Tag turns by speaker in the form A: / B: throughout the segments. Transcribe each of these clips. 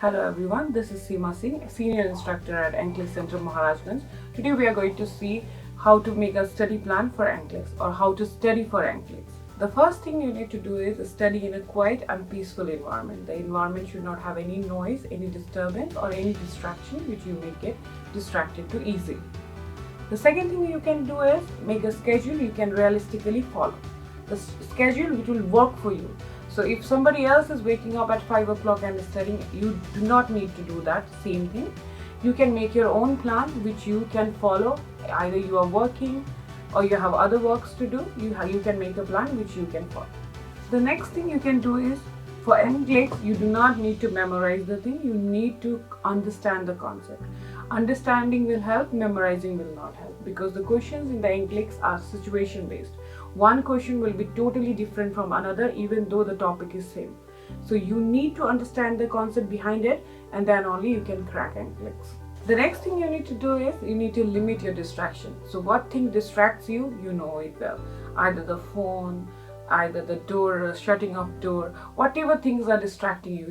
A: Hello everyone, this is Seema Singh, Senior Instructor at NCLEX Center Maharajganj. Today we are going to see how to make a study plan for NCLEX or how to study for NCLEX. The first thing you need to do is study in a quiet and peaceful environment. The environment should not have any noise, any disturbance or any distraction which you may get distracted too easily. The second thing you can do is make a schedule you can realistically follow. The schedule which will work for you. So if somebody else is waking up at 5 o'clock and studying, you do not need to do that same thing. You can make your own plan which you can follow. Either you are working or you have other works to do, you can make a plan which you can follow. The next thing you can do is, for NCLEX, you do not need to memorize the thing, you need to understand the concept. Understanding will help, memorizing will not help, because the questions in the NCLEX are situation based. One question will be totally different from another even though the topic is same. So you need to understand the concept behind it and then only you can crack NCLEX. The next thing you need to do is you need to limit your distraction. So what thing distracts you, you know it well. Either the phone, either the door, shutting of door, whatever things are distracting you,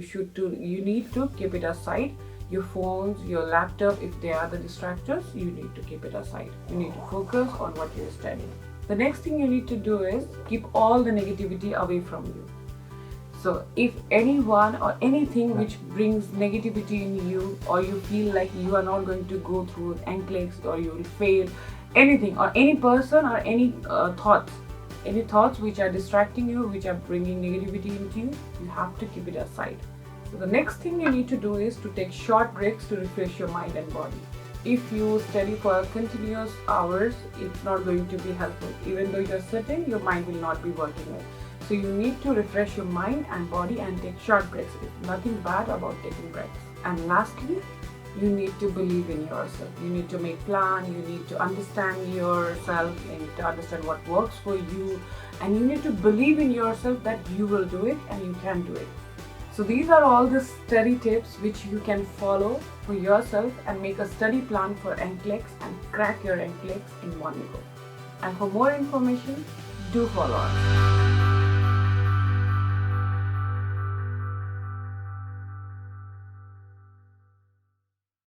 A: you need to keep it aside. Your phones, your laptop, if they are the distractors, you need to keep it aside. You need to focus on what you're studying. The next thing you need to do is keep all the negativity away from you. So if anyone or anything which brings negativity in you, or you feel like you are not going to go through NCLEX or you will fail, anything or any person or any thoughts which are distracting you, which are bringing negativity into you, you have to keep it aside. So the next thing you need to do is to take short breaks to refresh your mind and body. If you study for continuous hours, it's not going to be helpful. Even though you're sitting, your mind will not be working well. So you need to refresh your mind and body and take short breaks. It's nothing bad about taking breaks. And lastly, you need to believe in yourself. You need to make plan, you need to understand yourself, you need to understand what works for you, and you need to believe in yourself that you will do it and you can do it. So these are all the study tips which you can follow for yourself and make a study plan for NCLEX and crack your NCLEX in one go. And for more information, do follow us.